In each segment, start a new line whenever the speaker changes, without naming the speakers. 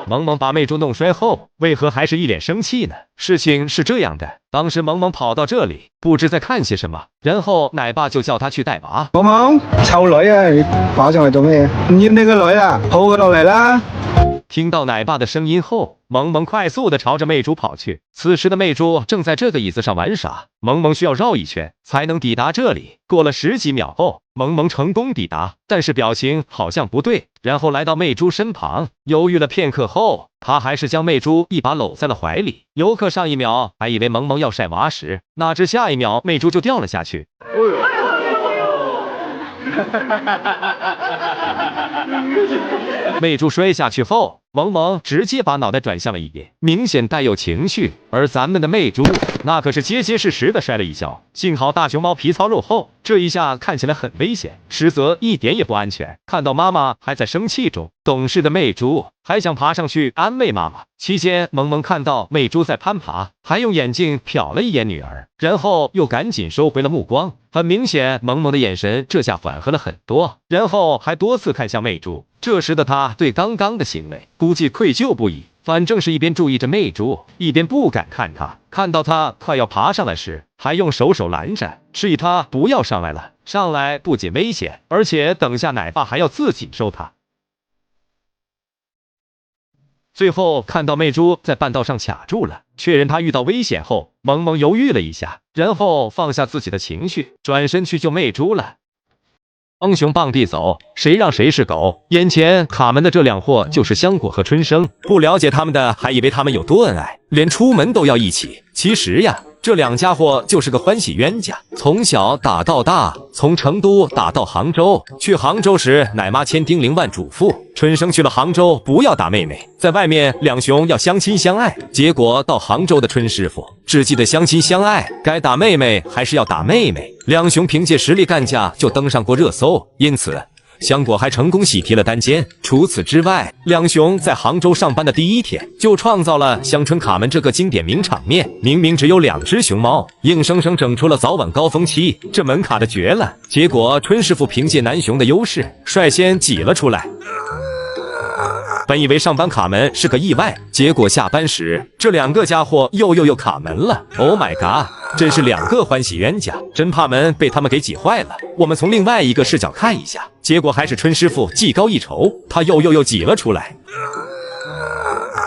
萌萌把媚珠弄摔后，为何还是一脸生气呢？事情是这样的，当时萌萌跑到这里，不知在看些什么，然后奶爸就叫他去带娃。
萌萌，臭女啊，你爬上嚟做咩？唔要你個女啦，抱佢落嚟啦！
听到奶爸的声音后，萌萌快速的朝着媚珠跑去。此时的媚珠正在这个椅子上玩耍，萌萌需要绕一圈才能抵达这里。过了10几秒后，萌萌成功抵达，但是表情好像不对，然后来到媚珠身旁，犹豫了片刻后，他还是将媚珠一把搂在了怀里。游客上一秒还以为萌萌要晒娃时，哪知下一秒媚珠就掉了下去。媚珠摔下去后，萌萌直接把脑袋转向了一边，明显带有情绪。而咱们的媚珠那可是结结实实的摔了一跤，幸好大熊猫皮糙肉厚，这一下看起来很危险，实则一点也不安全。看到妈妈还在生气中，懂事的媚珠还想爬上去安慰妈妈。期间，萌萌看到媚珠在攀爬，还用眼睛瞟了一眼女儿，然后又赶紧收回了目光。很明显，萌萌的眼神这下缓和了很多，然后还多次看向媚珠。这时的他对刚刚的行为估计愧疚不已，反正是一边注意着媚珠，一边不敢看她。看到她快要爬上来时，还用手拦着，示意她不要上来了。上来不仅危险，而且等下奶爸还要自己收她。最后看到媚珠在半道上卡住了，确认她遇到危险后，萌萌犹豫了一下，然后放下自己的情绪，转身去救媚珠了。英雄傍地走，谁让谁是狗？眼前卡门的这两货就是香果和春生，不了解他们的还以为他们有多恩爱，连出门都要一起。其实呀，这两家伙就是个欢喜冤家，从小打到大，从成都打到杭州。去杭州时，奶妈千叮咛万嘱咐，春生去了杭州不要打妹妹，在外面两兄要相亲相爱。结果到杭州的春师傅只记得相亲相爱，该打妹妹还是要打妹妹。两兄凭借实力干架就登上过热搜，因此香果还成功喜提了单肩。除此之外，两兄在杭州上班的第一天就创造了香椿卡门这个经典名场面。明明只有2只熊猫，硬生生整出了早晚高峰期，这门卡的绝了。结果春师傅凭借男熊的优势，率先挤了出来。本以为上班卡门是个意外，结果下班时这2个家伙又卡门了。Oh my god， 真是2个欢喜冤家，真怕门被他们给挤坏了。我们从另外一个视角看一下，结果还是春师傅技高一筹，他又挤了出来。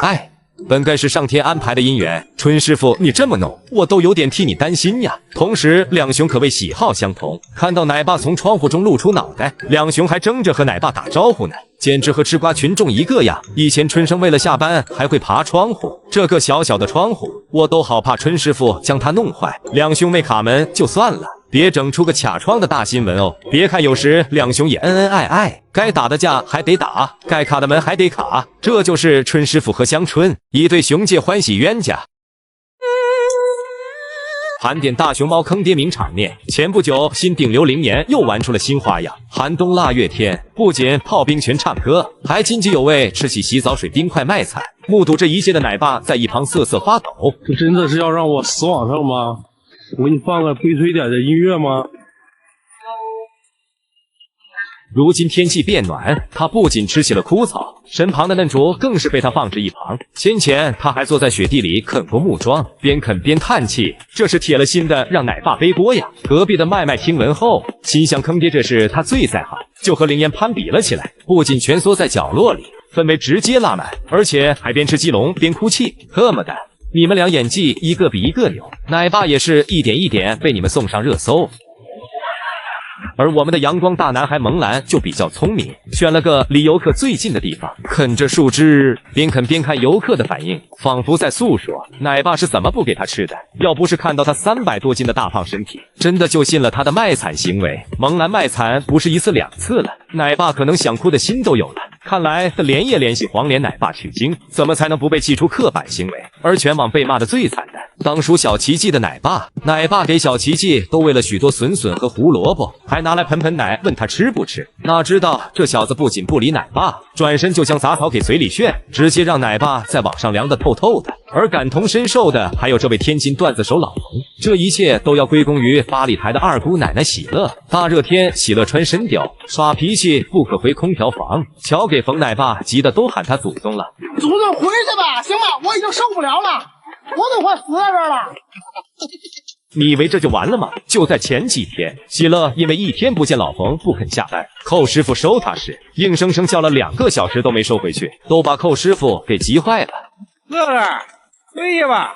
哎，本该是上天安排的姻缘，春师傅你这么弄，我都有点替你担心呀。同时两兄可谓喜好相同，看到奶爸从窗户中露出脑袋，两兄还争着和奶爸打招呼呢，简直和吃瓜群众一个样。以前春生为了下班还会爬窗户，这个小小的窗户我都好怕春师傅将它弄坏。两兄妹卡门就算了，别整出个卡窗的大新闻哦。别看有时两兄也恩恩爱爱，该打的架还得打，该卡的门还得卡，这就是春师傅和香椿一对熊界欢喜冤家。盘点大熊猫坑爹名场面，前不久新顶流灵年又玩出了新花样。寒冬腊月天，不仅炮兵全唱歌，还津津有味吃起洗澡水冰块卖惨。目睹这一切的奶爸在一旁瑟瑟发抖。
这真的是要让我死网上吗？我给你放个悲催点的音乐吗？
如今天气变暖，他不仅吃起了枯草，身旁的嫩竹更是被他放置一旁。先前他还坐在雪地里啃过木桩，边啃边叹气，这是铁了心的让奶爸背锅呀。隔壁的麦麦听闻后，心想坑爹这事他最在行，就和灵岩攀比了起来，不仅蜷缩在角落里，氛围直接拉满，而且还边吃鸡笼边哭泣。特么的，你们俩演技一个比一个牛，奶爸也是一点一点被你们送上热搜。而我们的阳光大男孩萌兰就比较聪明，选了个离游客最近的地方，啃着树枝，边啃边看游客的反应，仿佛在诉说奶爸是怎么不给他吃的。要不是看到他300多斤的大胖身体，真的就信了他的卖惨行为。萌兰卖惨不是1次2次了，奶爸可能想哭的心都有了。看来他连夜联系黄连奶爸取经，怎么才能不被记出刻板行为？而全网被骂的最惨的，当属小奇迹的奶爸。奶爸给小奇迹都喂了许多笋笋和胡萝卜，还拿来盆奶问他吃不吃。哪知道这小子不仅不理奶爸，转身就将杂草给嘴里炫，直接让奶爸在网上凉得透透的。而感同身受的还有这位天津段子手老冯。这一切都要归功于八里台的二姑奶奶喜乐。大热天，喜乐穿深貂，耍脾气不可回空调房，瞧给冯奶爸急得都喊他祖宗了。
祖宗回去吧，行吧，我已经受不了了，我都快死在这儿了。
你以为这就完了吗？就在前几天，喜乐因为一天不见老冯不肯下班，寇师傅收他时，硬生生叫了2个小时都没收回去，都把寇师傅给急坏了。
乐乐，回去吧，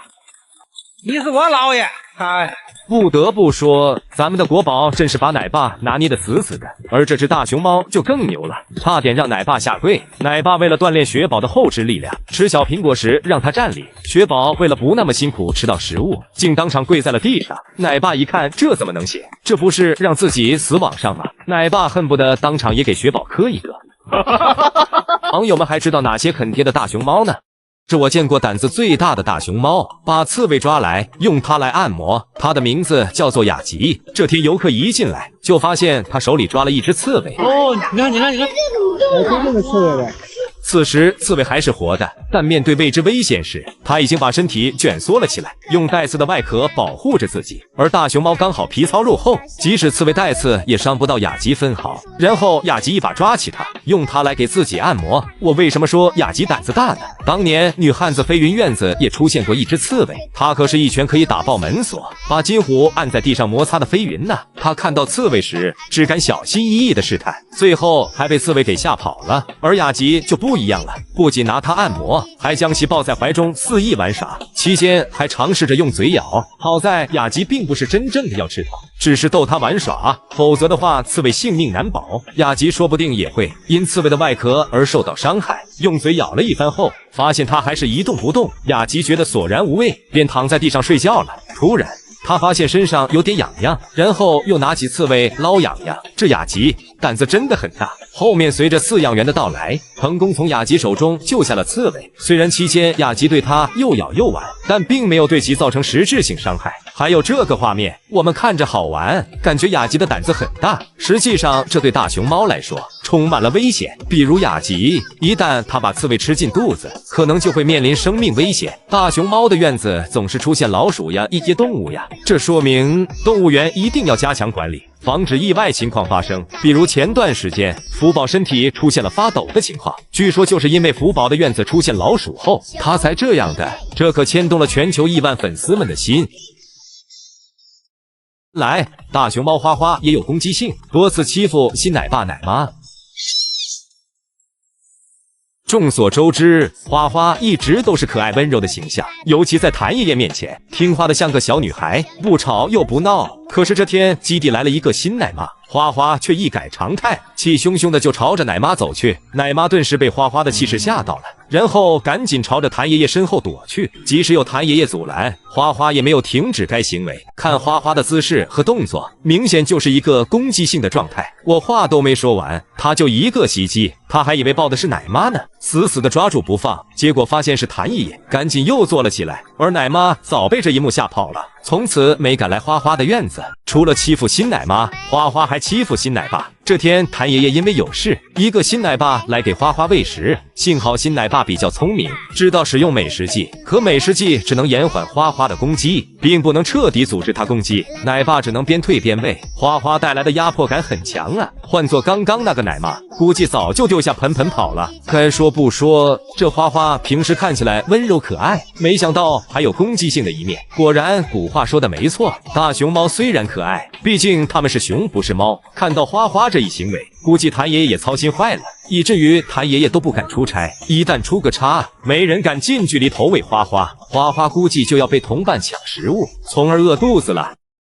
你是我姥爷。哎，
不得不说，咱们的国宝真是把奶爸拿捏得死死的，而这只大熊猫就更牛了，差点让奶爸下跪。奶爸为了锻炼雪宝的后肢力量，吃小苹果时让它站立，雪宝为了不那么辛苦吃到食物，竟当场跪在了地上。奶爸一看，这怎么能行？这不是让自己死网上吗？奶爸恨不得当场也给雪宝磕一个。网友们还知道哪些啃贴的大熊猫呢？是我见过胆子最大的大熊猫，把刺猬抓来，用它来按摩。它的名字叫做雅吉。这天游客一进来，就发现他手里抓了一只刺猬。
哦，你看，
就这个刺猬呗。
此时刺猬还是活的，但面对未知危险时，它已经把身体卷缩了起来，用带刺的外壳保护着自己。而大熊猫刚好皮糙肉厚，即使刺猬带刺也伤不到雅吉分毫。然后雅吉一把抓起它，用它来给自己按摩。我为什么说雅吉胆子大呢？当年女汉子飞云院子也出现过一只刺猬，它可是一拳可以打爆门锁，把金虎按在地上摩擦的飞云呢。他看到刺猬时，只敢小心翼翼的试探，最后还被刺猬给吓跑了。而雅吉就不一样了，不仅拿它按摩，还将其抱在怀中肆意玩耍，期间还尝试着用嘴咬。好在雅吉并不是真正的要吃它，只是逗它玩耍，否则的话刺猬性命难保，雅吉说不定也会因刺猬的外壳而受到伤害。用嘴咬了一番后，发现它还是一动不动，雅吉觉得索然无味，便躺在地上睡觉了。突然他发现身上有点痒痒，然后又拿起刺猬捞痒痒。这雅吉胆子真的很大。后面随着饲养员的到来，成功从雅吉手中救下了刺猬。虽然期间雅吉对他又咬又玩，但并没有对其造成实质性伤害。还有这个画面，我们看着好玩，感觉雅吉的胆子很大。实际上，这对大熊猫来说充满了危险。比如雅吉，一旦它把刺猬吃进肚子，可能就会面临生命危险。大熊猫的院子总是出现老鼠呀、一些动物呀，这说明动物园一定要加强管理，防止意外情况发生。比如前段时间，福宝身体出现了发抖的情况，据说就是因为福宝的院子出现老鼠后，他才这样的。这可牵动了全球亿万粉丝们的心。来，大熊猫花花也有攻击性，多次欺负新奶爸奶妈。众所周知，花花一直都是可爱温柔的形象，尤其在谭爷爷面前，听话的像个小女孩，不吵又不闹。可是这天基地来了一个新奶妈，花花却一改常态，气汹汹的就朝着奶妈走去。奶妈顿时被花花的气势吓到了，然后赶紧朝着谭爷爷身后躲去。即使有谭爷爷阻拦，花花也没有停止该行为。看花花的姿势和动作，明显就是一个攻击性的状态。我话都没说完，他就一个袭击，他还以为抱的是奶妈呢，死死的抓住不放，结果发现是谭爷爷，赶紧又坐了起来。而奶妈早被这一幕吓跑了，从此没敢来花花的院子。除了欺负新奶妈，花花还欺负新奶爸。这天谭爷爷因为有事，一个新奶爸来给花花喂食。幸好新奶爸比较聪明，知道使用美食剂，可美食剂只能延缓花花的攻击，并不能彻底阻止他攻击。奶爸只能边退边喂，花花带来的压迫感很强啊。换做刚刚那个奶妈，估计早就丢下盆盆跑了。该说不说，这花花平时看起来温柔可爱，没想到还有攻击性的一面。果然古话说的没错，大熊猫虽然可爱，毕竟它们是熊不是猫。看到花花这一行为，估计谭爷爷也操心坏了，以至于谭爷爷都不敢出差。一旦出个差，没人敢近距离投喂花花，花花估计就要被同伴抢食物，从而饿肚子了。